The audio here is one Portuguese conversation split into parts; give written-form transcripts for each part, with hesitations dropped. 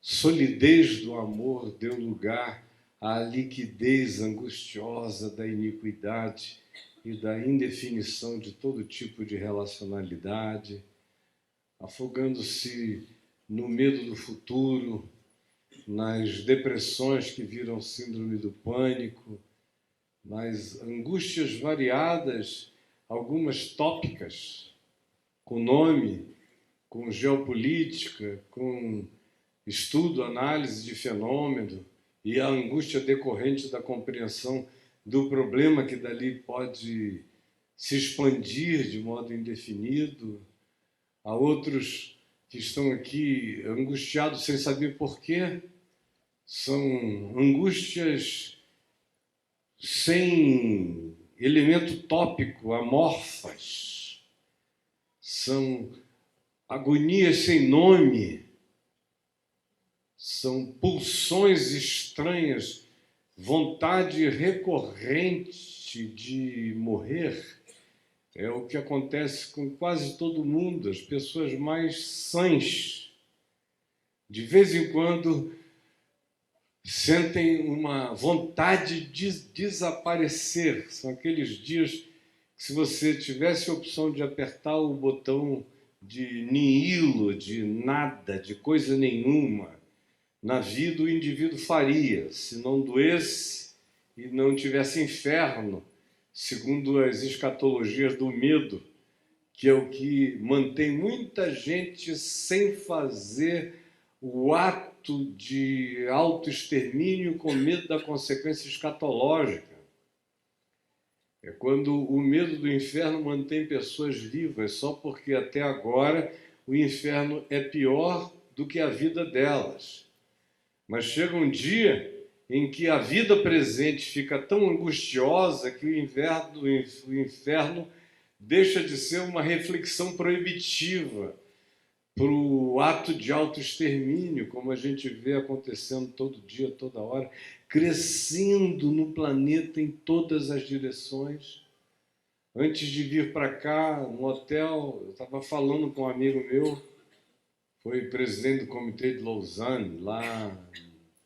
solidez do amor deu lugar à liquidez angustiosa da iniquidade e da indefinição de todo tipo de relacionalidade, afogando-se no medo do futuro, nas depressões que viram síndrome do pânico, nas angústias variadas, algumas tópicas, com nome, com geopolítica, com estudo, análise de fenômeno, e a angústia decorrente da compreensão do problema que dali pode se expandir de modo indefinido. Há outros que estão aqui angustiados sem saber por quê. São angústias sem elemento tópico, amorfas. São agonias sem nome. São pulsões estranhas, vontade recorrente de morrer. É o que acontece com quase todo mundo, as pessoas mais sãs. De vez em quando sentem uma vontade de desaparecer. São aqueles dias que, se você tivesse a opção de apertar o botão de nihilo, de nada, de coisa nenhuma, na vida o indivíduo faria, se não doesse e não tivesse inferno, segundo as escatologias do medo, que é o que mantém muita gente sem fazer o ato de autoextermínio com medo da consequência escatológica. É quando o medo do inferno mantém pessoas vivas, só porque até agora o inferno é pior do que a vida delas. Mas chega um dia em que a vida presente fica tão angustiosa que o inferno deixa de ser uma reflexão proibitiva para o ato de autoextermínio, como a gente vê acontecendo todo dia, toda hora, crescendo no planeta em todas as direções. Antes de vir para cá, no hotel, eu estava falando com um amigo meu, foi presidente do Comitê de Lausanne, lá,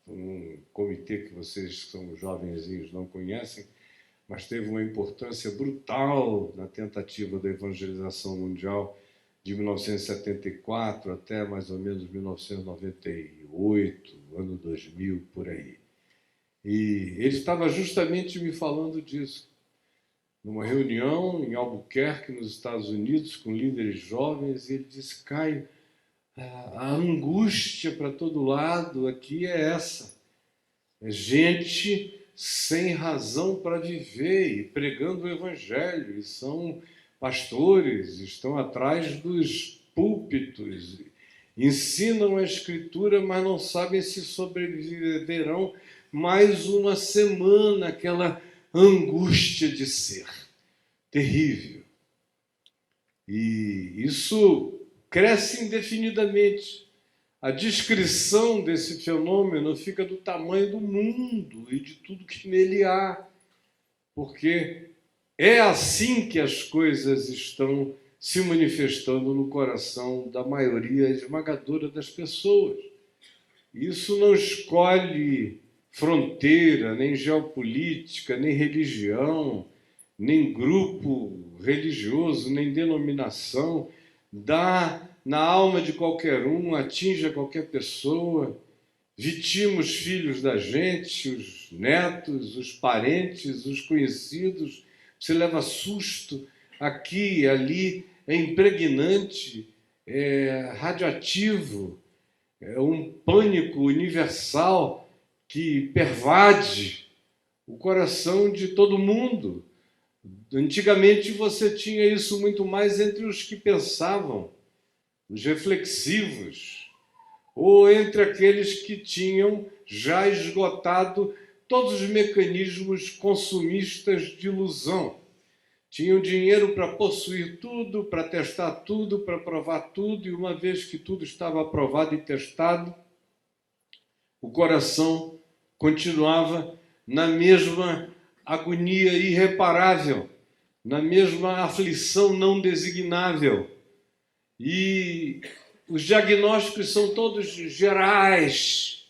um comitê que vocês que são jovenzinhos não conhecem, mas teve uma importância brutal na tentativa da evangelização mundial de 1974 até mais ou menos 1998, ano 2000, por aí. E ele estava justamente me falando disso, numa reunião em Albuquerque, nos Estados Unidos, com líderes jovens, e ele disse: Caio, a angústia para todo lado aqui é essa. É gente sem razão para viver e pregando o evangelho. E são pastores, estão atrás dos púlpitos, ensinam a escritura, mas não sabem se sobreviverão mais uma semana, aquela angústia de ser terrível. E isso cresce indefinidamente. A descrição desse fenômeno fica do tamanho do mundo e de tudo que nele há, porque é assim que as coisas estão se manifestando no coração da maioria esmagadora das pessoas. Isso não escolhe fronteira, nem geopolítica, nem religião, nem grupo religioso, nem denominação. Dá na alma de qualquer um, atinge a qualquer pessoa, vitima os filhos da gente, os netos, os parentes, os conhecidos. Você leva susto aqui e ali, é impregnante, é radioativo, é um pânico universal que pervade o coração de todo mundo. Antigamente você tinha isso muito mais entre os que pensavam, os reflexivos, ou entre aqueles que tinham já esgotado todos os mecanismos consumistas de ilusão. Tinham dinheiro para possuir tudo, para testar tudo, para provar tudo, e uma vez que tudo estava aprovado e testado, o coração continuava na mesma agonia irreparável, na mesma aflição não designável. E Os diagnósticos são todos gerais.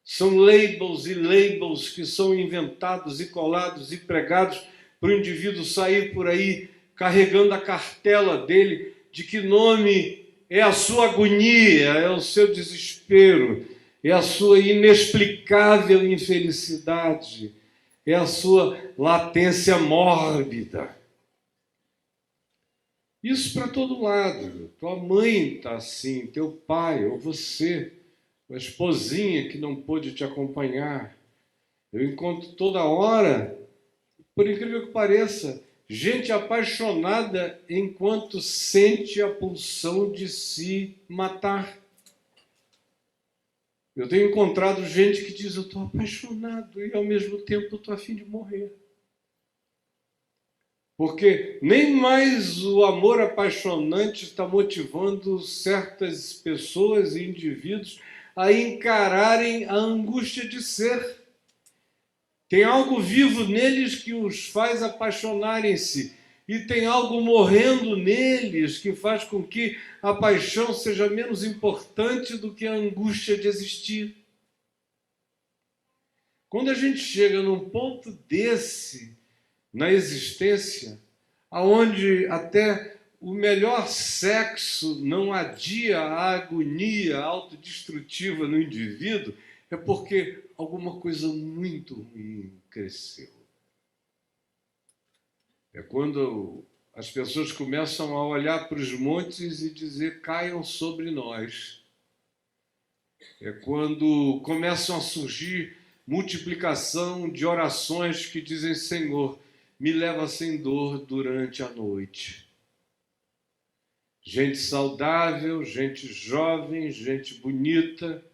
São labels e labels que são inventados e colados e pregados para o indivíduo sair por aí carregando a cartela dele de que nome é a sua agonia, é o seu desespero, é a sua inexplicável infelicidade, é a sua latência mórbida. Isso para todo lado. Tua mãe está assim, teu pai, ou você, a esposinha que não pôde te acompanhar. Eu encontro toda hora, por incrível que pareça, gente apaixonada enquanto sente a pulsão de se matar. Eu tenho encontrado gente que diz, eu estou apaixonado e ao mesmo tempo estou a fim de morrer. Porque nem mais o amor apaixonante está motivando certas pessoas e indivíduos a encararem a angústia de ser. Tem algo vivo neles que os faz apaixonarem-se. E tem algo morrendo neles que faz com que a paixão seja menos importante do que a angústia de existir. Quando a gente chega num ponto desse na existência, aonde até o melhor sexo não adia a agonia autodestrutiva no indivíduo, é porque alguma coisa muito ruim cresceu. É quando as pessoas começam a olhar para os montes e dizer, caiam sobre nós. É quando começam a surgir multiplicação de orações que dizem, Senhor, me leva sem dor durante a noite. Gente saudável, gente jovem, gente bonita,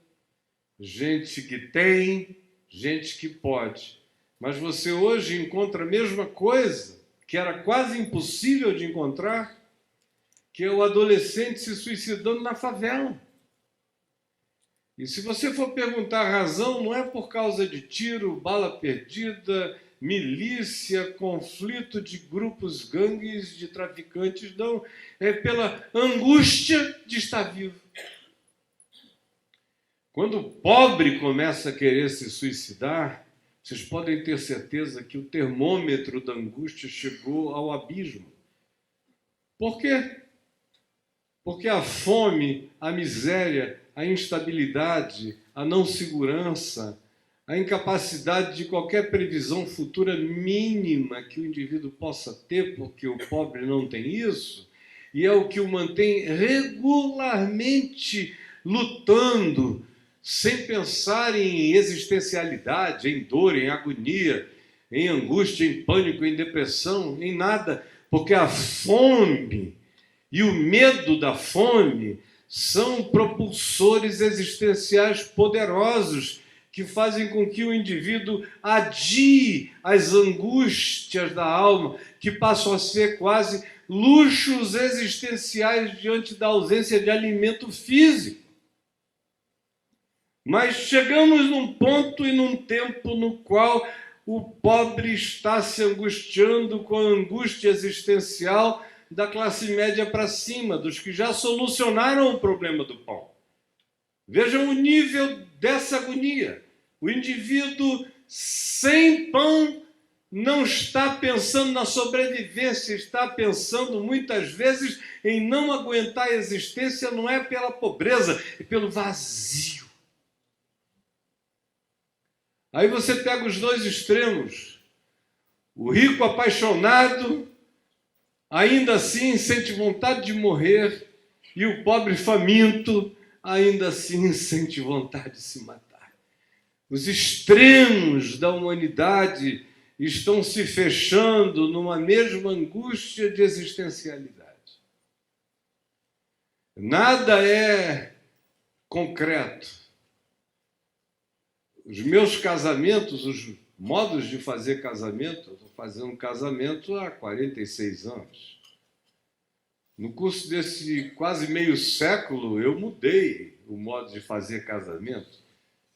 gente que tem, gente que pode. Mas você hoje encontra a mesma coisa, que era quase impossível de encontrar, que é o adolescente se suicidando na favela. E se você for perguntar a razão, não é por causa de tiro, bala perdida, milícia, conflito de grupos, gangues de traficantes, não. É pela angústia de estar vivo. Quando o pobre começa a querer se suicidar, vocês podem ter certeza que o termômetro da angústia chegou ao abismo. Por quê? Porque a fome, a miséria, a instabilidade, a não segurança, a incapacidade de qualquer previsão futura mínima que o indivíduo possa ter, porque o pobre não tem isso, e é o que o mantém regularmente lutando, sem pensar em existencialidade, em dor, em agonia, em angústia, em pânico, em depressão, em nada, porque a fome e o medo da fome são propulsores existenciais poderosos que fazem com que o indivíduo adie as angústias da alma, que passam a ser quase luxos existenciais diante da ausência de alimento físico. Mas chegamos num ponto e num tempo no qual o pobre está se angustiando com a angústia existencial da classe média para cima, dos que já solucionaram o problema do pão. Vejam o nível dessa agonia. O indivíduo sem pão não está pensando na sobrevivência, está pensando muitas vezes em não aguentar a existência, não é pela pobreza, é pelo vazio. Aí você pega os dois extremos. O rico apaixonado, ainda assim sente vontade de morrer, e o pobre faminto, ainda assim sente vontade de se matar. Os extremos da humanidade estão se fechando numa mesma angústia de existencialidade. Nada é concreto. Os meus casamentos, os modos de fazer casamento, eu estou fazendo um casamento há 46 anos. No curso desse quase meio século, eu mudei o modo de fazer casamento.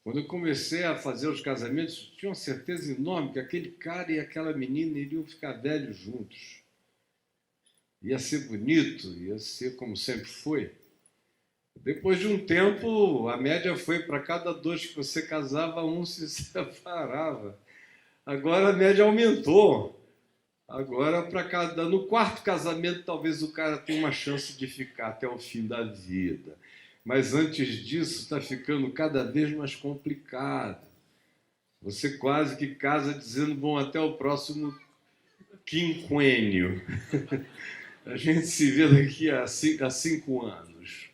Quando eu comecei a fazer os casamentos, eu tinha uma certeza enorme que aquele cara e aquela menina iriam ficar velhos juntos. Ia ser bonito, ia ser como sempre foi. Depois de um tempo, a média foi para cada 2 que você casava, um se separava. Agora a média aumentou. Agora, no quarto casamento, talvez o cara tenha uma chance de ficar até o fim da vida. Mas antes disso, está ficando cada vez mais complicado. Você quase que casa dizendo, bom, até o próximo quinquênio. A gente se vê daqui a 5 anos.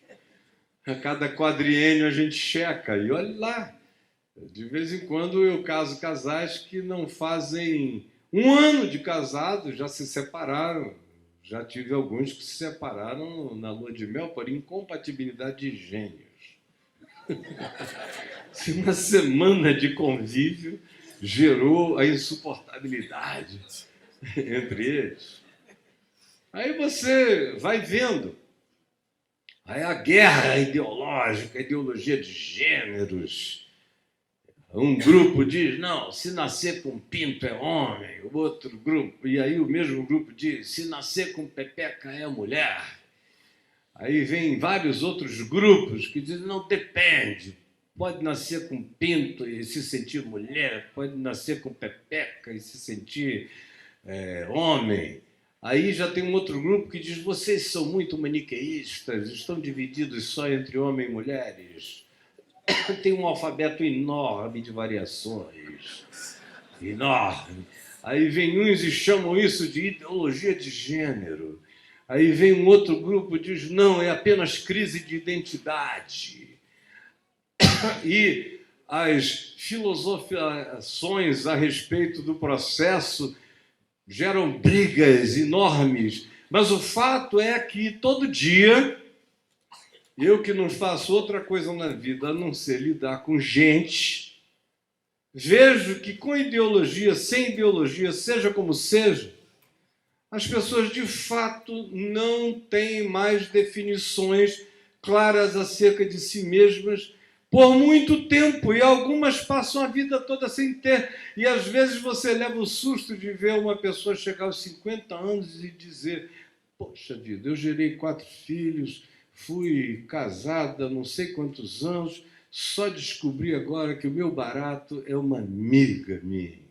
A cada quadriênio a gente checa, e olha lá. De vez em quando eu caso casais que não fazem 1 ano de casado, já se separaram. Já tive alguns que se separaram na lua de mel por incompatibilidade de gênios. Uma semana de convívio gerou a insuportabilidade entre eles. Aí você vai vendo. Aí a guerra ideológica, a ideologia de gêneros. Um grupo diz, não, se nascer com pinto é homem. O outro grupo, e aí o mesmo grupo diz, se nascer com pepeca é mulher. Aí vem vários outros grupos que dizem, não, depende. Pode nascer com pinto e se sentir mulher, pode nascer com pepeca e se sentir homem. Aí já tem um outro grupo que diz, vocês são muito maniqueístas, estão divididos só entre homens e mulheres. Tem um alfabeto enorme de variações. Enorme. Aí vem uns e chamam isso de ideologia de gênero. Aí vem um outro grupo e diz, não, é apenas crise de identidade. E as filosofiações a respeito do processo geram brigas enormes. Mas o fato é que todo dia, eu que não faço outra coisa na vida a não ser lidar com gente, vejo que com ideologia, sem ideologia, seja como seja, as pessoas de fato não têm mais definições claras acerca de si mesmas por muito tempo, e algumas passam a vida toda sem ter. E às vezes você leva o susto de ver uma pessoa chegar aos 50 anos e dizer, poxa vida, eu gerei 4 filhos, fui casada não sei quantos anos, só descobri agora que o meu barato é uma amiga minha.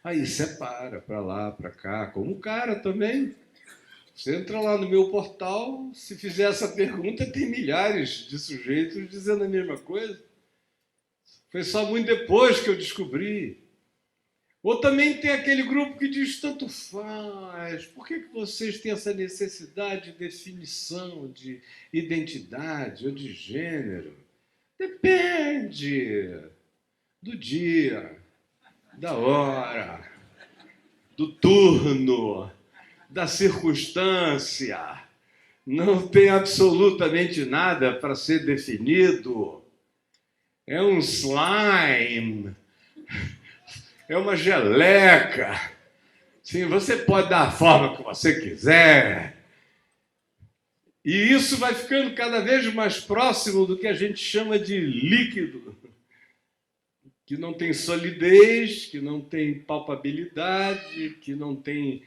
Aí separa para lá, para cá, como o cara também. Você entra lá no meu portal, se fizer essa pergunta, tem milhares de sujeitos dizendo a mesma coisa. Foi só muito depois que eu descobri. Ou também tem aquele grupo que diz, tanto faz, por que vocês têm essa necessidade de definição de identidade ou de gênero? Depende do dia, da hora, do turno, da circunstância. Não tem absolutamente nada para ser definido. É um slime, é uma geleca. Sim, você pode dar a forma que você quiser. E isso vai ficando cada vez mais próximo do que a gente chama de líquido, que não tem solidez, que não tem palpabilidade, que não tem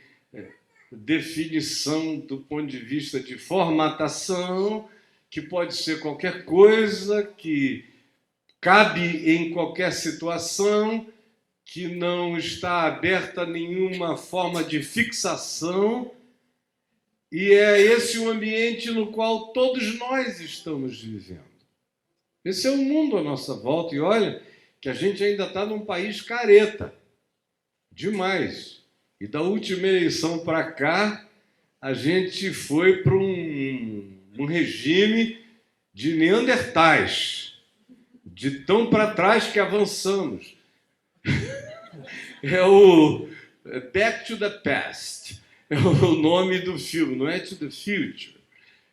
definição do ponto de vista de formatação, que pode ser qualquer coisa, que cabe em qualquer situação, que não está aberta a nenhuma forma de fixação, e é esse o ambiente no qual todos nós estamos vivendo. Esse é o mundo à nossa volta, e olha que a gente ainda está num país careta, demais. E da última eleição para cá, a gente foi para um regime de neandertais, de tão para trás que avançamos. É o Back to the Past, é o nome do filme, não é To the Future,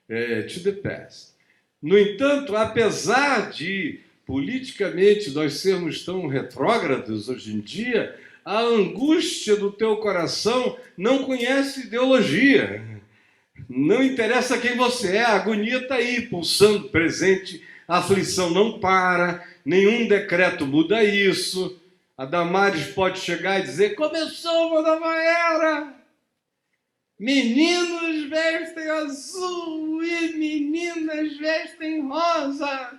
é To the Past. No entanto, apesar de politicamente nós sermos tão retrógrados hoje em dia, a angústia do teu coração não conhece ideologia. Não interessa quem você é, a agonia está aí, pulsando, presente, a aflição não para, nenhum decreto muda isso. A Damares pode chegar e dizer, começou uma nova era. Meninos vestem azul e meninas vestem rosa.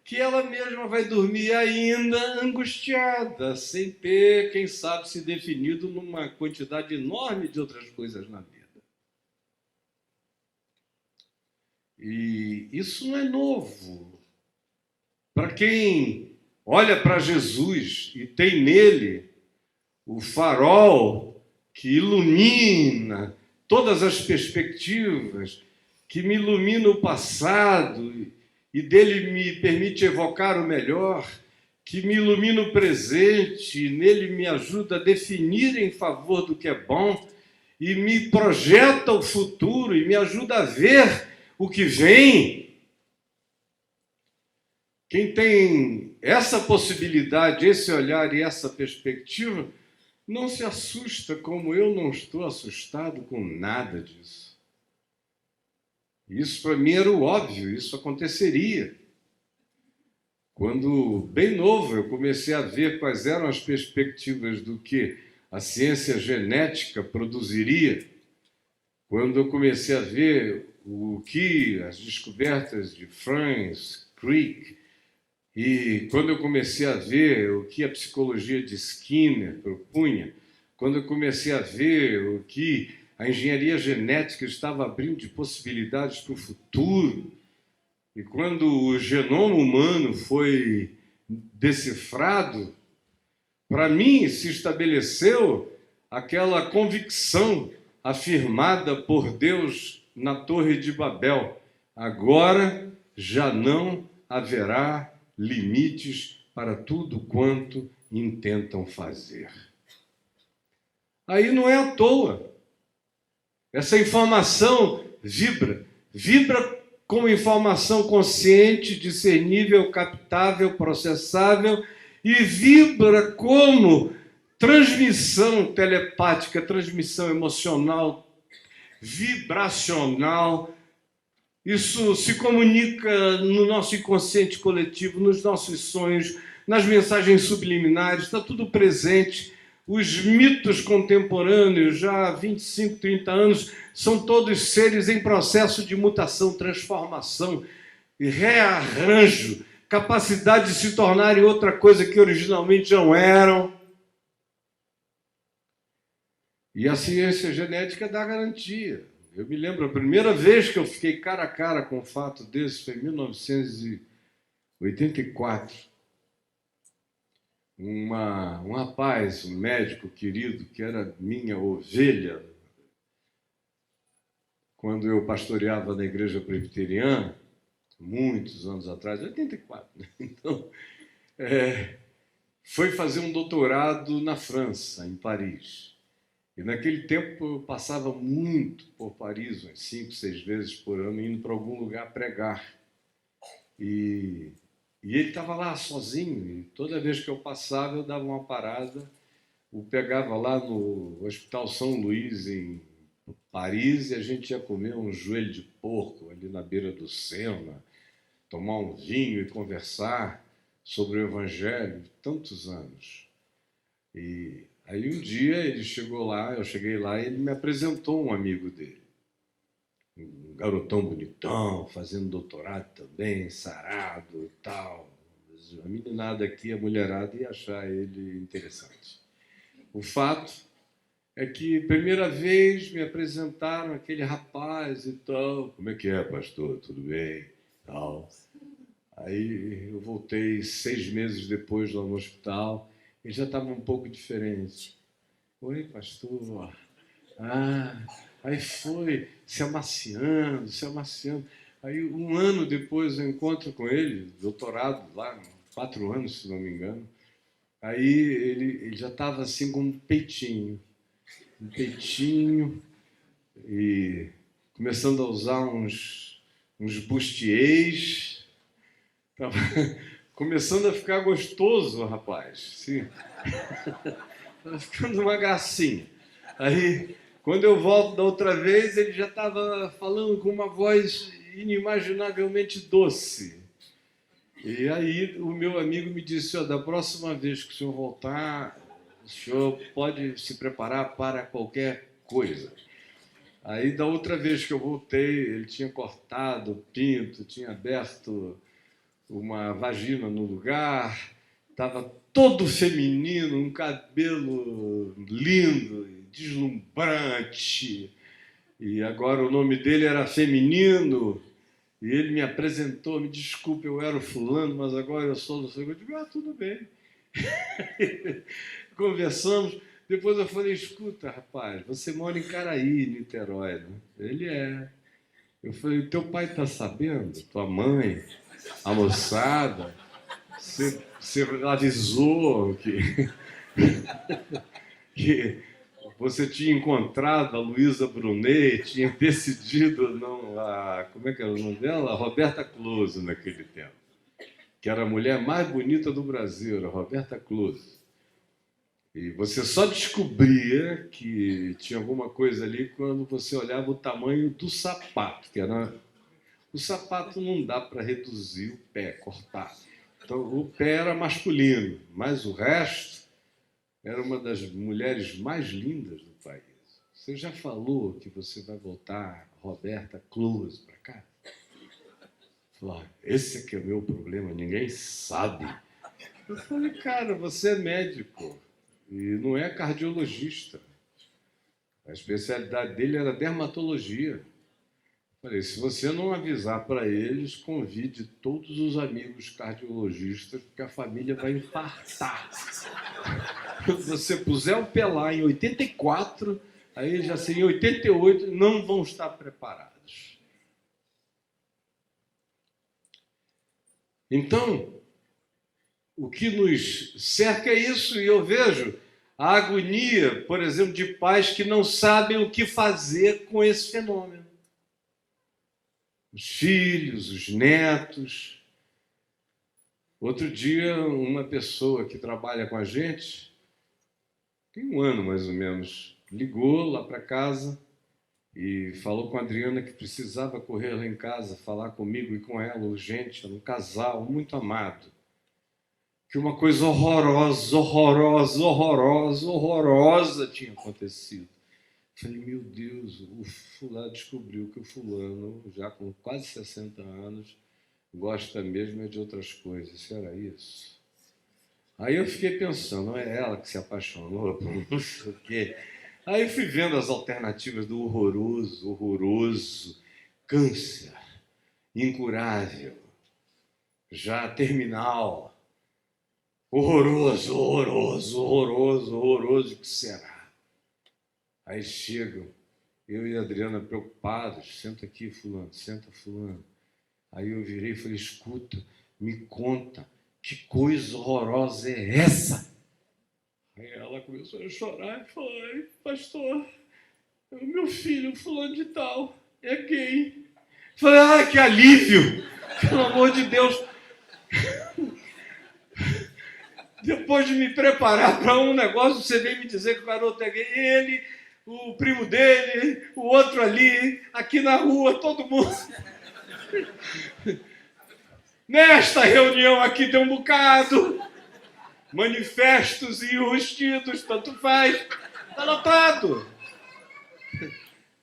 Que ela mesma vai dormir ainda angustiada, sem ter, quem sabe, se definido numa quantidade enorme de outras coisas na vida. E isso não é novo. Para quem olha para Jesus e tem nele o farol que ilumina todas as perspectivas, que me ilumina o passado e dele me permite evocar o melhor, que me ilumina o presente, e nele me ajuda a definir em favor do que é bom, e me projeta o futuro, e me ajuda a ver o que vem. Quem tem essa possibilidade, esse olhar e essa perspectiva, não se assusta, como eu não estou assustado com nada disso. Isso para mim era o óbvio, isso aconteceria. Quando, bem novo, eu comecei a ver quais eram as perspectivas do que a ciência genética produziria, quando eu comecei a ver o que as descobertas de Franz Crick, e quando eu comecei a ver o que a psicologia de Skinner propunha, quando eu comecei a ver o que a engenharia genética estava abrindo de possibilidades para o futuro, e quando o genoma humano foi decifrado, para mim se estabeleceu aquela convicção afirmada por Deus na Torre de Babel: agora já não haverá limites para tudo quanto intentam fazer. Aí não é à toa. Essa informação vibra como informação consciente, discernível, captável, processável, e vibra como transmissão telepática, transmissão emocional, vibracional. Isso se comunica no nosso inconsciente coletivo, nos nossos sonhos, nas mensagens subliminares, está tudo presente. Os mitos contemporâneos, já há 25, 30 anos, são todos seres em processo de mutação, transformação, rearranjo, capacidade de se tornarem outra coisa que originalmente não eram. E a ciência genética dá garantia. Eu me lembro, a primeira vez que eu fiquei cara a cara com um fato desse foi em 1984. Um rapaz, um médico querido, que era minha ovelha, quando eu pastoreava na igreja presbiteriana, muitos anos atrás, 84, né? Então, foi fazer um doutorado na França, em Paris. E naquele tempo eu passava muito por Paris, umas 5, 6 vezes por ano, indo para algum lugar pregar. E ele estava lá sozinho, e toda vez que eu passava, eu dava uma parada, o pegava lá no Hospital São Luís, em Paris, e a gente ia comer um joelho de porco ali na beira do Sena, tomar um vinho e conversar sobre o Evangelho, tantos anos. E aí um dia ele chegou lá, eu cheguei lá, e ele me apresentou um amigo dele. Um garotão bonitão, fazendo doutorado também, sarado e tal. A meninada aqui, a mulherada, ia achar ele interessante. O fato é que, primeira vez, me apresentaram aquele rapaz e tal. Como é que é, pastor? Tudo bem? Tal. Aí eu voltei 6 meses depois lá no hospital, ele já estava um pouco diferente. Oi, pastor. Aí foi se amaciando, se amaciando. Aí, um ano depois, eu encontro com ele, doutorado lá, 4 anos, se não me engano. Aí ele já estava assim com um peitinho, e começando a usar uns bustiers. Estava começando a ficar gostoso, rapaz. Sim. Estava ficando uma gracinha. Aí, quando eu volto da outra vez, ele já estava falando com uma voz inimaginavelmente doce. E aí o meu amigo me disse: da próxima vez que o senhor voltar, o senhor pode se preparar para qualquer coisa. Aí, da outra vez que eu voltei, ele tinha cortado o pinto, tinha aberto uma vagina no lugar, estava todo feminino, um cabelo lindo, deslumbrante. E agora o nome dele era Feminino, e ele me apresentou, me desculpe, eu era o fulano, mas agora eu sou não sei o que. Eu digo, tudo bem. Conversamos, depois eu falei, escuta, rapaz, você mora em Caraí, Niterói, né? Ele é. Eu falei, teu pai está sabendo? Tua mãe, a moçada, você avisou que você tinha encontrado a Luísa Brunet, tinha decidido, não, como é que era o nome dela? A Roberta Close naquele tempo, que era a mulher mais bonita do Brasil, era a Roberta Close. E você só descobria que tinha alguma coisa ali quando você olhava o tamanho do sapato, que era... O sapato não dá para reduzir o pé, cortar. Então, o pé era masculino, mas o resto era uma das mulheres mais lindas do país. Você já falou que você vai voltar, Roberta Close, para cá? Falou, esse aqui é o meu problema, ninguém sabe. Eu falei, cara, você é médico e não é cardiologista. A especialidade dele era dermatologia. Falei, se você não avisar para eles, convide todos os amigos cardiologistas, porque a família vai infartar. Se você puser o pé lá em 84, aí já seria em 88, não vão estar preparados. Então, o que nos cerca é isso, e eu vejo a agonia, por exemplo, de pais que não sabem o que fazer com esse fenômeno. Os filhos, os netos. Outro dia, uma pessoa que trabalha com a gente, tem um ano mais ou menos, ligou lá para casa e falou com a Adriana que precisava correr lá em casa, falar comigo e com ela, urgente, era um casal muito amado. Que uma coisa horrorosa, horrorosa, horrorosa, horrorosa tinha acontecido. Falei, meu Deus, o fulano descobriu que o fulano, já com quase 60 anos, gosta mesmo de outras coisas. Será isso? Aí eu fiquei pensando, não é ela que se apaixonou por não sei o quê. Aí eu fui vendo as alternativas do horroroso, horroroso, câncer, incurável, já terminal, horroroso, horroroso, horroroso, horroroso, o que será? Aí chegam, eu e a Adriana preocupados, senta aqui, fulano, senta, fulano. Aí eu virei e falei, escuta, me conta, que coisa horrorosa é essa? Aí ela começou a chorar e falou, ai, pastor, o meu filho, fulano de tal, é gay. Eu falei, ai, que alívio, pelo amor de Deus. Depois de me preparar para um negócio, você vem me dizer que o garoto é gay. Ele, o primo dele, o outro ali, aqui na rua, todo mundo. Nesta reunião aqui tem um bocado. Manifestos e enrustidos, tanto faz. Está lotado.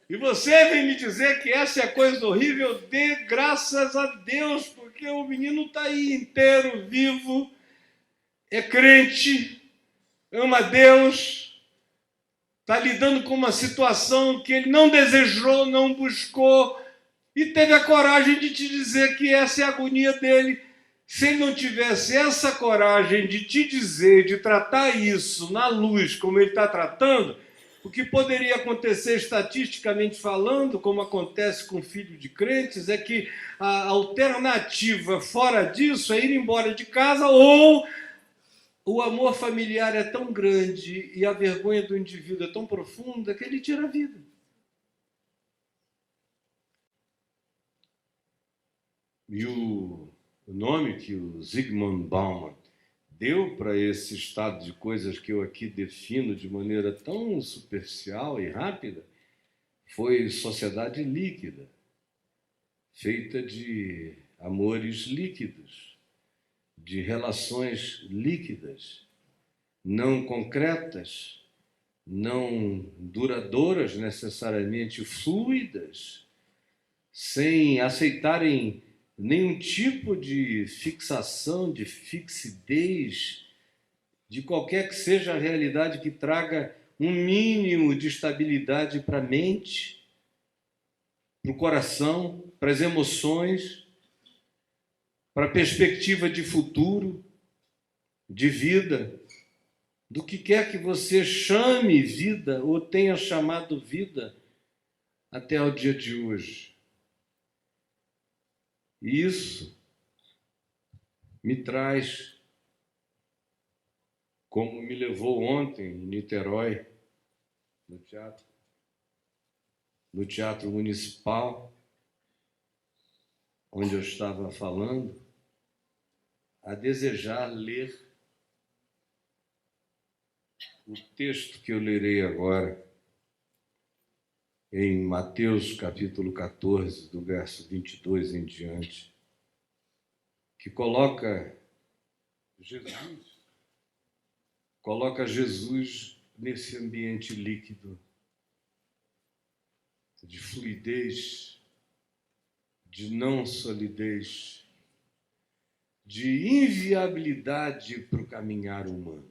E você vem me dizer que essa é a coisa horrível? Dê graças a Deus, porque o menino está aí inteiro, vivo, é crente, ama Deus, está lidando com uma situação que ele não desejou, não buscou, e teve a coragem de te dizer que essa é a agonia dele. Se ele não tivesse essa coragem de te dizer, de tratar isso na luz como ele está tratando, o que poderia acontecer estatisticamente falando, como acontece com filho de crentes, é que a alternativa fora disso é ir embora de casa, ou o amor familiar é tão grande e a vergonha do indivíduo é tão profunda que ele tira a vida. E o nome que o Zygmunt Bauman deu para esse estado de coisas que eu aqui defino de maneira tão superficial e rápida foi sociedade líquida, feita de amores líquidos, de relações líquidas, não concretas, não duradouras, necessariamente fluidas, sem aceitarem nenhum tipo de fixação, de fixidez, de qualquer que seja a realidade que traga um mínimo de estabilidade para a mente, para o coração, para as emoções, para a perspectiva de futuro, de vida, do que quer que você chame vida ou tenha chamado vida até o dia de hoje. E isso me traz, como me levou ontem em Niterói, no Teatro Municipal, onde eu estava falando, a desejar ler o texto que eu lerei agora, em Mateus capítulo 14, do verso 22 em diante, que coloca Jesus nesse ambiente líquido, de fluidez, de não solidez, de inviabilidade para o caminhar humano.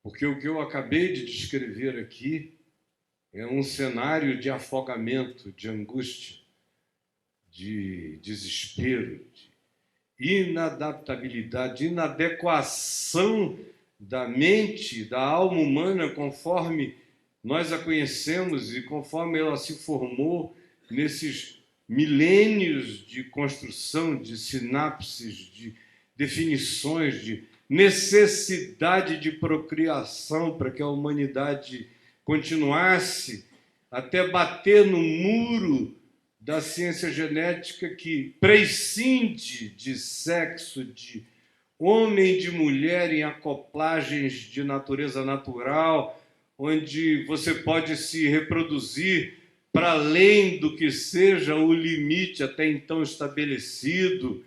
Porque o que eu acabei de descrever aqui é um cenário de afogamento, de angústia, de desespero, de inadaptabilidade, de inadequação da mente, da alma humana, conforme nós a conhecemos e conforme ela se formou nesses milênios de construção, de sinapses, de definições, de necessidade de procriação para que a humanidade continuasse até bater no muro da ciência genética que prescinde de sexo, de homem e de mulher em acoplagens de natureza natural, onde você pode se reproduzir para além do que seja o limite até então estabelecido,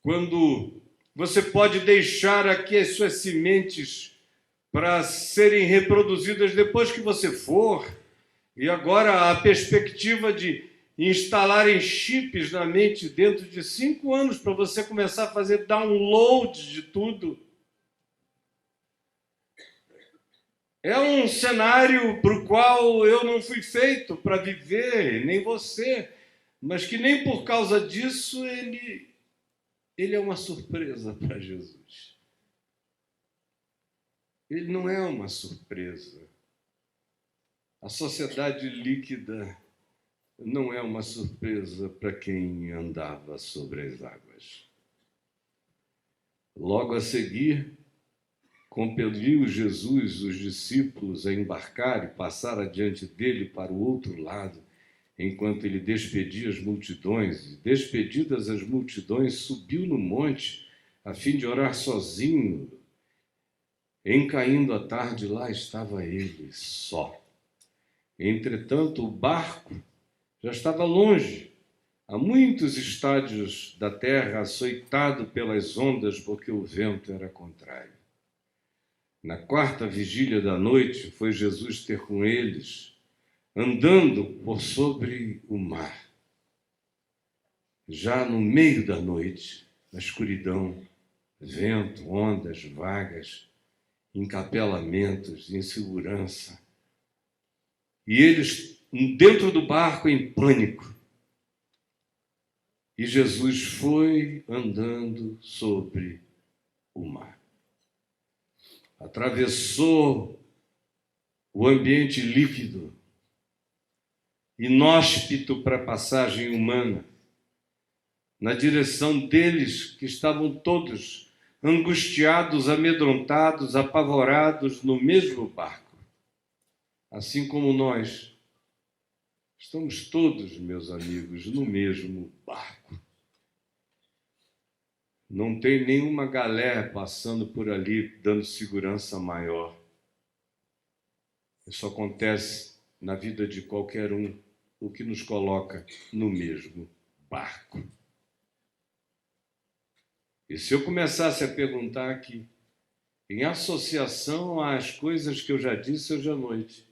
quando você pode deixar aqui as suas sementes para serem reproduzidas depois que você for, e agora a perspectiva de instalarem chips na mente dentro de 5 anos para você começar a fazer download de tudo. É um cenário para o qual eu não fui feito para viver, nem você, mas que nem por causa disso ele é uma surpresa para Jesus. Ele não é uma surpresa. A sociedade líquida não é uma surpresa para quem andava sobre as águas. Logo a seguir, compeliu Jesus os discípulos a embarcar e passar adiante dele para o outro lado, enquanto ele despedia as multidões. E, despedidas as multidões, subiu no monte a fim de orar sozinho. Em caindo a tarde, lá estava ele, só. Entretanto, o barco já estava longe, a muitos estádios da terra, açoitado pelas ondas, porque o vento era contrário. Na 4ª vigília da noite, foi Jesus ter com eles, andando por sobre o mar. Já no meio da noite, na escuridão, vento, ondas vagas, encapelamentos, insegurança. E eles dentro do barco em pânico. E Jesus foi andando sobre o mar. Atravessou o ambiente líquido, inóspito para a passagem humana, na direção deles que estavam todos angustiados, amedrontados, apavorados no mesmo barco. Assim como nós, estamos todos, meus amigos, no mesmo barco. Não tem nenhuma galé passando por ali dando segurança maior. Isso acontece na vida de qualquer um, o que nos coloca no mesmo barco. E se eu começasse a perguntar aqui, em associação às coisas que eu já disse hoje à noite.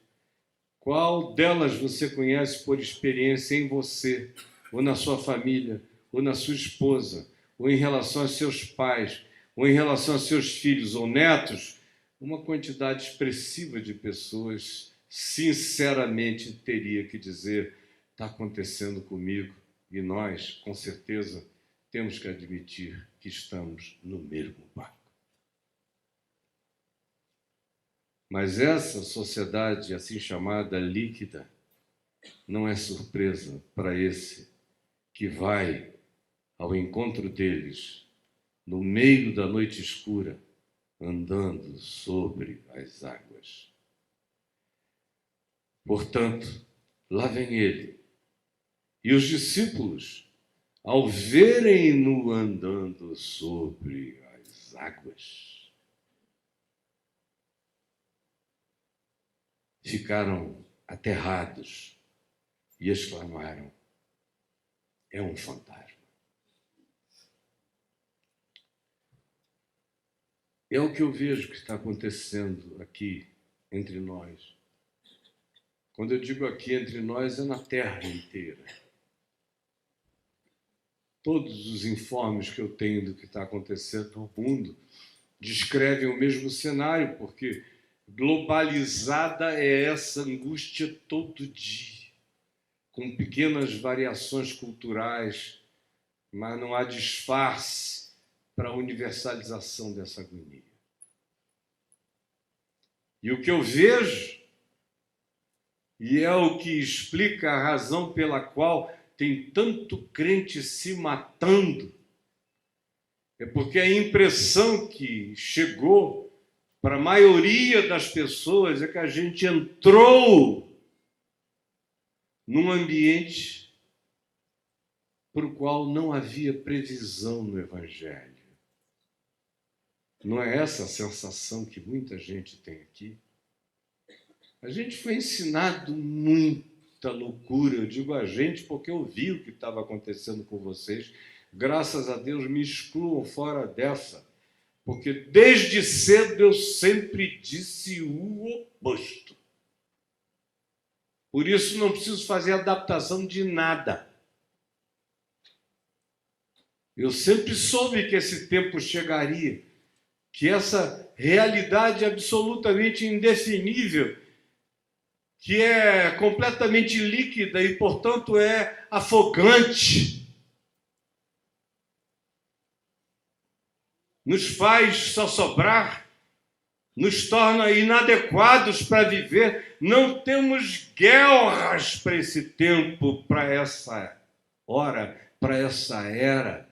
Qual delas você conhece por experiência em você, ou na sua família, ou na sua esposa, ou em relação aos seus pais, ou em relação aos seus filhos ou netos? Uma quantidade expressiva de pessoas, sinceramente, teria que dizer: está acontecendo comigo, e nós, com certeza, temos que admitir que estamos no mesmo barco. Mas essa sociedade, assim chamada líquida, não é surpresa para esse que vai ao encontro deles no meio da noite escura, andando sobre as águas. Portanto, lá vem ele. E os discípulos, ao verem-no andando sobre as águas, ficaram aterrados e exclamaram: é um fantasma. É o que eu vejo que está acontecendo aqui entre nós. Quando eu digo aqui entre nós, é na terra inteira. Todos os informes que eu tenho do que está acontecendo no mundo descrevem o mesmo cenário, porque globalizada é essa angústia todo dia, com pequenas variações culturais, mas não há disfarce para a universalização dessa agonia. E o que eu vejo, e é o que explica a razão pela qual tem tanto crente se matando, é porque a impressão que chegou para a maioria das pessoas é que a gente entrou num ambiente para o qual não havia previsão no Evangelho. Não é essa a sensação que muita gente tem aqui? A gente foi ensinado muita loucura. Eu digo a gente porque eu vi o que estava acontecendo com vocês. Graças a Deus, me excluam fora dessa, porque desde cedo eu sempre disse o oposto. Por isso não preciso fazer adaptação de nada. Eu sempre soube que esse tempo chegaria, que essa realidade absolutamente indefinível, que é completamente líquida e, portanto, é afogante, nos faz só sobrar, nos torna inadequados para viver. Não temos guerras para esse tempo, para essa hora, para essa era.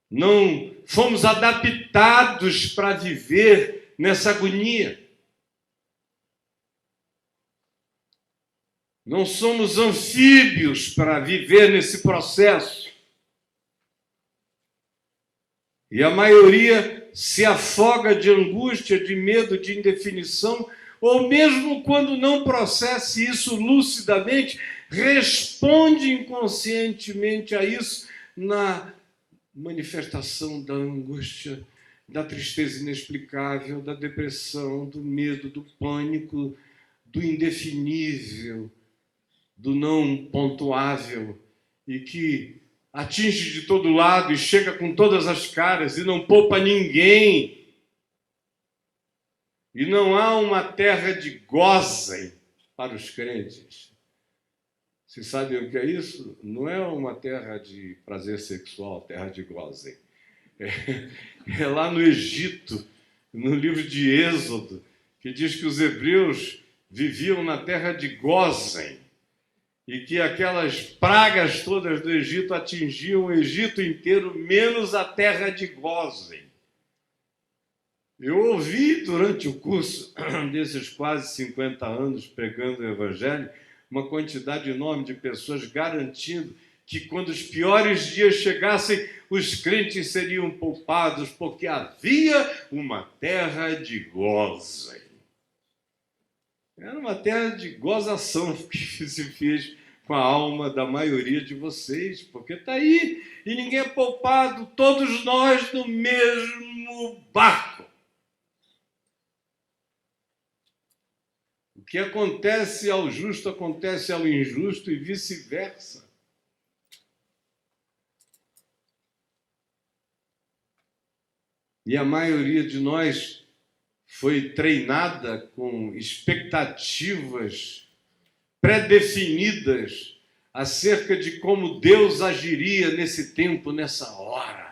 Não fomos adaptados para viver nessa agonia. Não somos anfíbios para viver nesse processo. E a maioria se afoga de angústia, de medo, de indefinição, ou mesmo quando não processa isso lucidamente, responde inconscientemente a isso na manifestação da angústia, da tristeza inexplicável, da depressão, do medo, do pânico, do indefinível, do não pontuável, e que atinge de todo lado e chega com todas as caras e não poupa ninguém. E não há uma terra de gozem para os crentes. Vocês sabem o que é isso? Não é uma terra de prazer sexual, terra de gozem. É lá no Egito, no livro de Êxodo, que diz que os hebreus viviam na terra de Gozem, e que aquelas pragas todas do Egito atingiam o Egito inteiro, menos a terra de Gozem. Eu ouvi durante o curso desses quase 50 anos pregando o Evangelho, uma quantidade enorme de pessoas garantindo que quando os piores dias chegassem, os crentes seriam poupados, porque havia uma terra de Gozem. Era uma terra de gozação que se fez com a alma da maioria de vocês, porque está aí, e ninguém é poupado, todos nós no mesmo barco. que acontece ao justo, acontece ao injusto e vice-versa. E a maioria de nós foi treinada com expectativas pré-definidas acerca de como Deus agiria nesse tempo, nessa hora.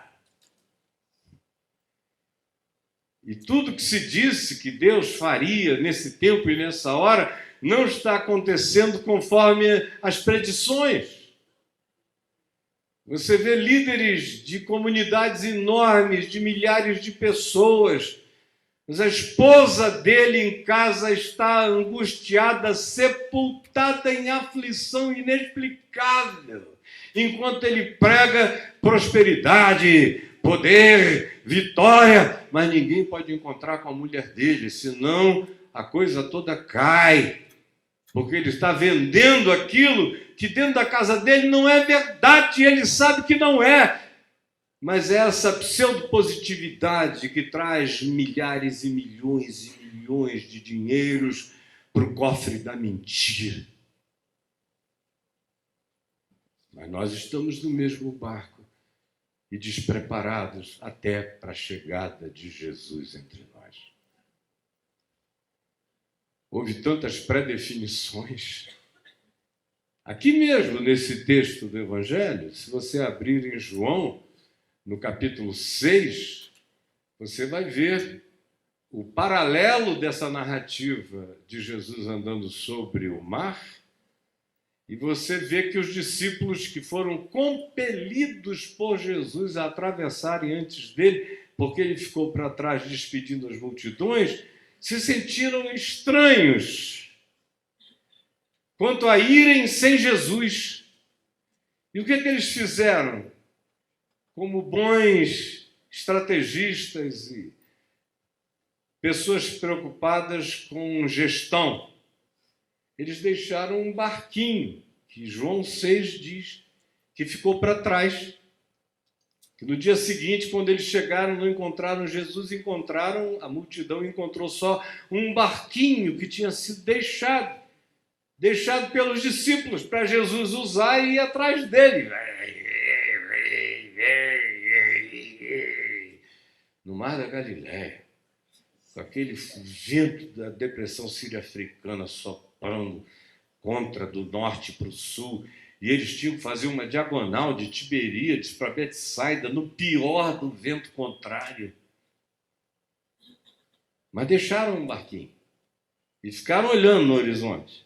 E tudo que se disse que Deus faria nesse tempo e nessa hora não está acontecendo conforme as predições. Você vê líderes de comunidades enormes, de milhares de pessoas, mas a esposa dele em casa está angustiada, sepultada em aflição inexplicável, enquanto ele prega prosperidade, poder, vitória, mas ninguém pode encontrar com a mulher dele, senão a coisa toda cai, porque ele está vendendo aquilo que dentro da casa dele não é verdade, e ele sabe que não é. Mas é essa pseudo-positividade que traz milhares e milhões de dinheiros para o cofre da mentira. Mas nós estamos no mesmo barco e despreparados até para a chegada de Jesus entre nós. Houve tantas pré-definições. Aqui mesmo, nesse texto do Evangelho, se você abrir em João, no capítulo 6, você vai ver o paralelo dessa narrativa de Jesus andando sobre o mar, e você vê que os discípulos que foram compelidos por Jesus a atravessarem antes dele, porque ele ficou para trás despedindo as multidões, se sentiram estranhos quanto a irem sem Jesus. E o que eles fizeram? Como bons estrategistas e pessoas preocupadas com gestão, eles deixaram um barquinho, que João 6 diz, que ficou para trás. Que no dia seguinte, quando eles chegaram, não encontraram Jesus, a multidão encontrou só um barquinho que tinha sido deixado pelos discípulos para Jesus usar e ir atrás dele. No Mar da Galileia, com aquele vento da depressão sírio-africana soprando contra do norte para o sul, e eles tinham que fazer uma diagonal de Tiberíades para Betsaida, no pior do vento contrário. Mas deixaram um barquinho e ficaram olhando no horizonte.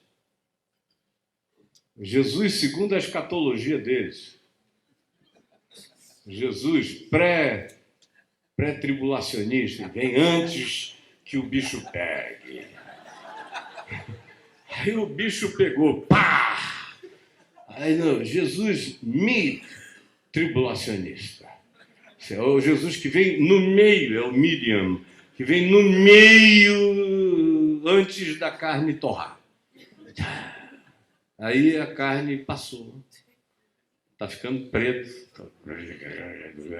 Jesus, segundo a escatologia deles, Jesus pré-tribulacionista, vem antes que o bicho pegue. Aí o bicho pegou, pá! Aí não, Jesus mid-tribulacionista. É o Jesus que vem no meio, é o medium, que vem no meio antes da carne torrar. Aí a carne passou. Está ficando preto.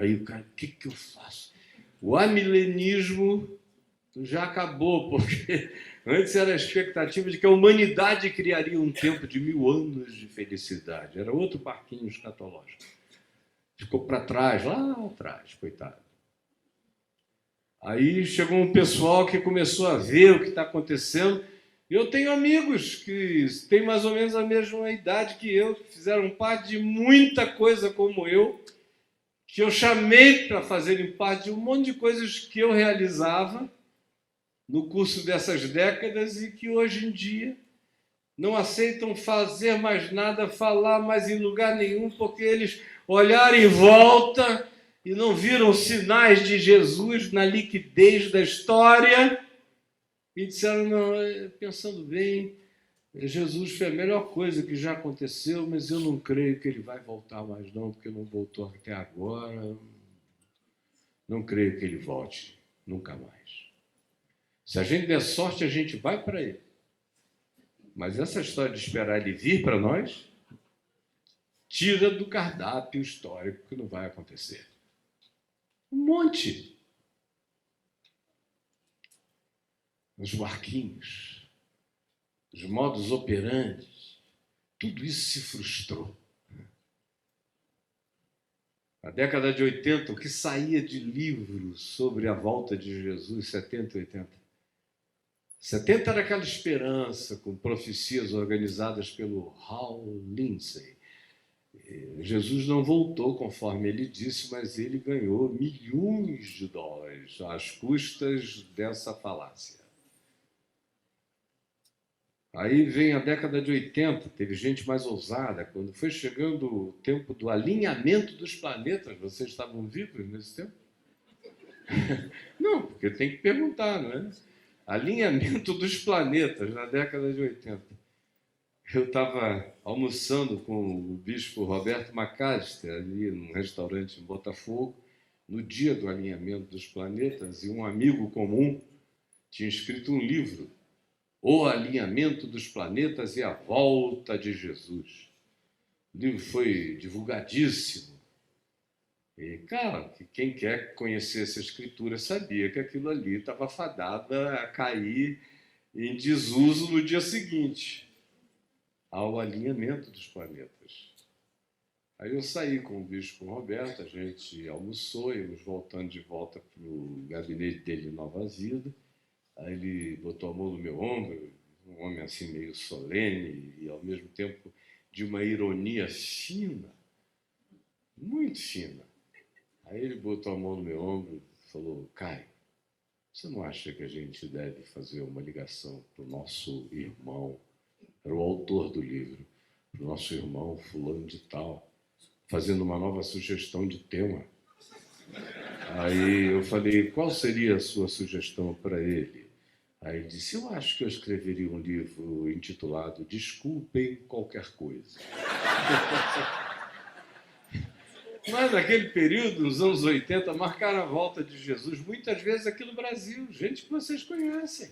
Aí o cara, o que eu faço? O amilenismo já acabou, porque antes era a expectativa de que a humanidade criaria um tempo de 1000 anos de felicidade. Era outro barquinho escatológico. Ficou para trás, lá atrás, coitado. Aí chegou um pessoal que começou a ver o que está acontecendo. Eu tenho amigos que têm mais ou menos a mesma idade que eu, que fizeram parte de muita coisa como eu, que eu chamei para fazerem parte de um monte de coisas que eu realizava no curso dessas décadas e que hoje em dia não aceitam fazer mais nada, falar mais em lugar nenhum, porque eles olharam em volta e não viram sinais de Jesus na liquidez da história e disseram, não, pensando bem, Jesus foi a melhor coisa que já aconteceu, mas eu não creio que ele vai voltar mais não, porque não voltou até agora. Não creio que ele volte nunca mais. Se a gente der sorte, a gente vai para ele. Mas essa história de esperar ele vir para nós, tira do cardápio histórico que não vai acontecer. Um monte. Os barquinhos os modus operandi, tudo isso se frustrou. Na década de 80, o que saía de livros sobre a volta de Jesus, 70 e 80? 70 era aquela esperança, com profecias organizadas pelo Hal Lindsey. Jesus não voltou conforme ele disse, mas ele ganhou milhões de dólares às custas dessa falácia. Aí vem a década de 80, teve gente mais ousada. Quando foi chegando o tempo do alinhamento dos planetas, vocês estavam vivos nesse tempo? Não, porque tem que perguntar, não é? Alinhamento dos planetas, na década de 80. Eu estava almoçando com o bispo Roberto Macalister, ali num restaurante em Botafogo, no dia do alinhamento dos planetas, e um amigo comum tinha escrito um livro, O Alinhamento dos Planetas e a Volta de Jesus. O livro foi divulgadíssimo. E, cara, quem quer conhecer essa escritura sabia que aquilo ali estava fadado a cair em desuso no dia seguinte, ao alinhamento dos planetas. Aí eu saí com o bispo Roberto, a gente almoçou, íamos voltando de volta para o gabinete dele em Nova Vida. Aí ele botou a mão no meu ombro, um homem assim meio solene e ao mesmo tempo de uma ironia fina, muito fina. Aí ele botou a mão no meu ombro e falou: Caio, você não acha que a gente deve fazer uma ligação para o nosso irmão, era o autor do livro, para o nosso irmão fulano de tal, fazendo uma nova sugestão de tema? Aí eu falei: qual seria a sua sugestão para ele? Aí ele disse: eu acho que eu escreveria um livro intitulado Desculpem Qualquer Coisa. Mas naquele período, nos anos 80, marcaram a volta de Jesus, muitas vezes aqui no Brasil, gente que vocês conhecem.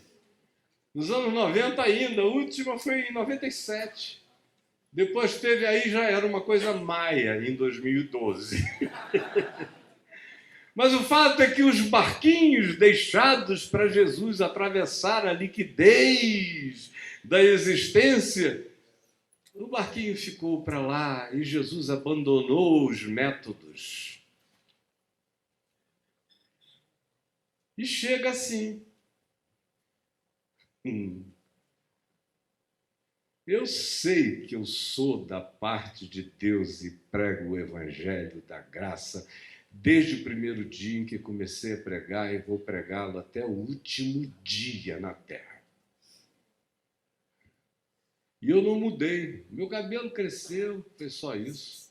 Nos anos 90 ainda, a última foi em 97. Depois teve aí, já era uma coisa maia, em 2012. Mas o fato é que os barquinhos deixados para Jesus atravessar a liquidez da existência, o barquinho ficou para lá e Jesus abandonou os métodos. E chega assim. Eu sei que eu sou da parte de Deus e prego o evangelho da graça desde o primeiro dia em que comecei a pregar e vou pregá-lo até o último dia na terra. E eu não mudei. Meu cabelo cresceu, foi só isso.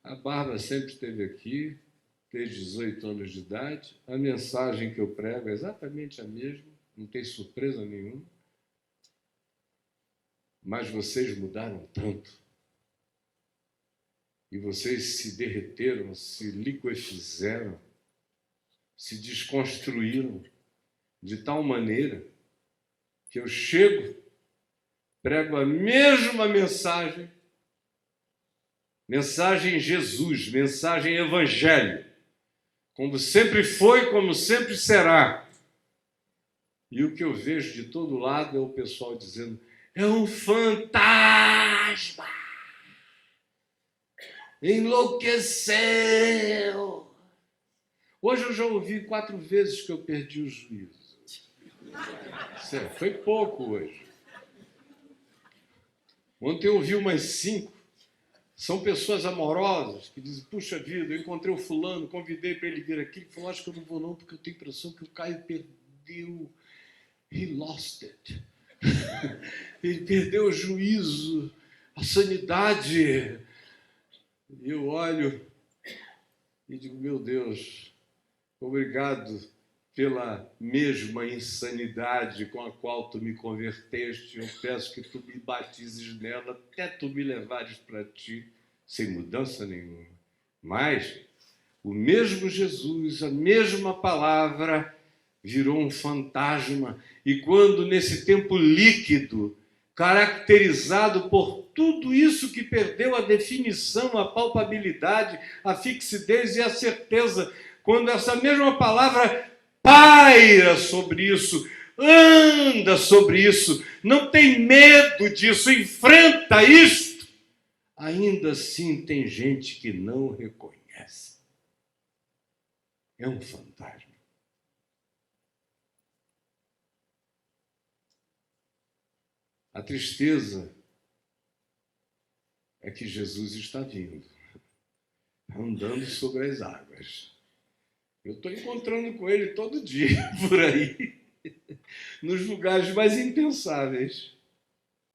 A barba sempre esteve aqui, desde 18 anos de idade. A mensagem que eu prego é exatamente a mesma, não tem surpresa nenhuma. Mas vocês mudaram tanto. E vocês se derreteram, se liquefizeram, se desconstruíram de tal maneira que eu chego, prego a mesma mensagem, mensagem Jesus, mensagem evangelho, como sempre foi, como sempre será. E o que eu vejo de todo lado é o pessoal dizendo: é um fantasma, enlouqueceu. Hoje eu já ouvi 4 vezes que eu perdi o juízo. Sério, foi pouco hoje. Ontem eu ouvi umas 5. São pessoas amorosas que dizem: puxa vida, eu encontrei o fulano, convidei para ele vir aqui. Ele falou: acho que eu não vou não, porque eu tenho a impressão que o Caio perdeu. He lost it. Ele perdeu o juízo, a sanidade. E eu olho e digo: meu Deus, obrigado pela mesma insanidade com a qual tu me converteste. Eu peço que tu me batizes nela até tu me levares para ti, sem mudança nenhuma. Mas o mesmo Jesus, a mesma palavra, virou um fantasma. E quando nesse tempo líquido, caracterizado por tudo isso que perdeu a definição, a palpabilidade, a fixidez e a certeza, quando essa mesma palavra paira sobre isso, anda sobre isso, não tem medo disso, enfrenta isto. Ainda assim tem gente que não reconhece. É um fantasma. A tristeza é que Jesus está vindo, andando sobre as águas. Eu estou encontrando com ele todo dia por aí, nos lugares mais impensáveis.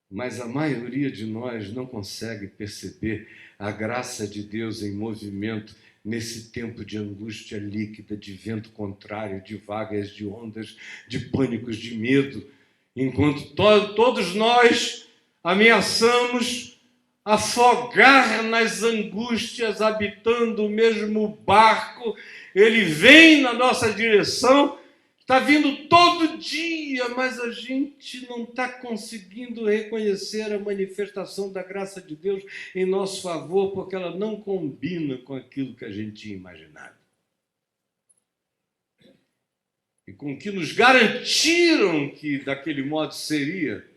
Mas a maioria de nós não consegue perceber a graça de Deus em movimento nesse tempo de angústia líquida, de vento contrário, de vagas, de ondas, de pânicos, de medo. Enquanto todos nós ameaçamos afogar nas angústias, habitando o mesmo barco, ele vem na nossa direção. Está vindo todo dia, mas a gente não está conseguindo reconhecer a manifestação da graça de Deus em nosso favor, porque ela não combina com aquilo que a gente tinha imaginado. E com o que nos garantiram que daquele modo seria.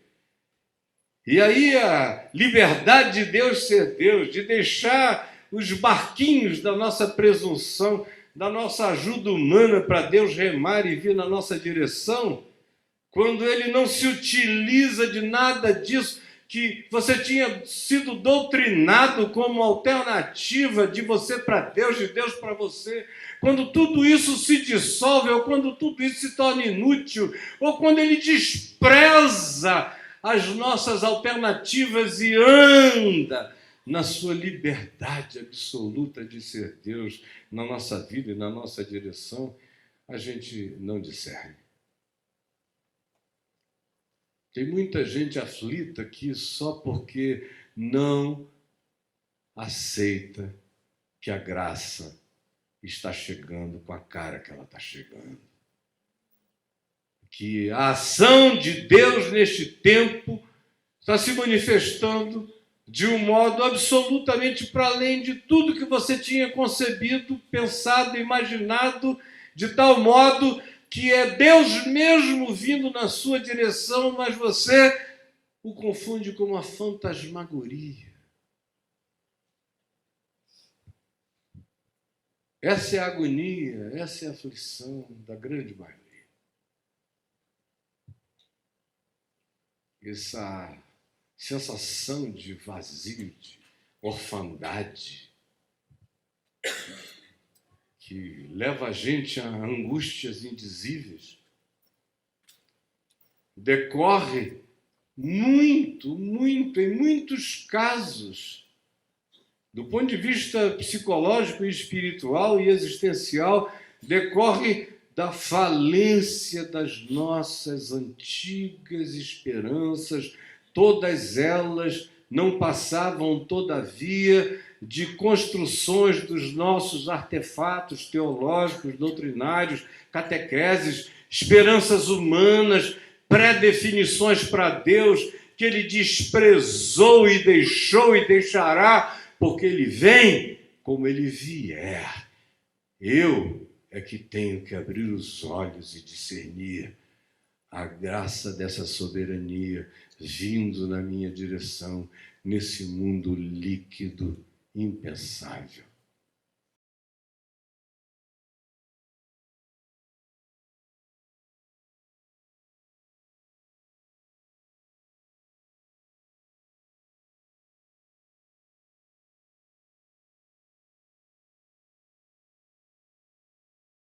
E aí a liberdade de Deus ser Deus, de deixar os barquinhos da nossa presunção, da nossa ajuda humana para Deus remar e vir na nossa direção, quando Ele não se utiliza de nada disso que você tinha sido doutrinado como alternativa de você para Deus, de Deus para você, quando tudo isso se dissolve, ou quando tudo isso se torna inútil, ou quando Ele despreza as nossas alternativas e anda na sua liberdade absoluta de ser Deus na nossa vida e na nossa direção, a gente não discerne. Tem muita gente aflita aqui só porque não aceita que a graça está chegando com a cara que ela está chegando. Que a ação de Deus neste tempo está se manifestando de um modo absolutamente para além de tudo que você tinha concebido, pensado, imaginado, de tal modo que é Deus mesmo vindo na sua direção, mas você o confunde com uma fantasmagoria. Essa é a agonia, essa é a aflição da grande maioria. Essa sensação de vazio, de orfandade, que leva a gente a angústias indizíveis, decorre em muitos casos, do ponto de vista psicológico e espiritual e existencial, decorre da falência das nossas antigas esperanças. Todas elas não passavam, todavia, de construções dos nossos artefatos teológicos, doutrinários, catequeses, esperanças humanas, pré-definições para Deus, que Ele desprezou e deixou e deixará, porque Ele vem como Ele vier. Eu é que tenho que abrir os olhos e discernir a graça dessa soberania vindo na minha direção, nesse mundo líquido, impensável.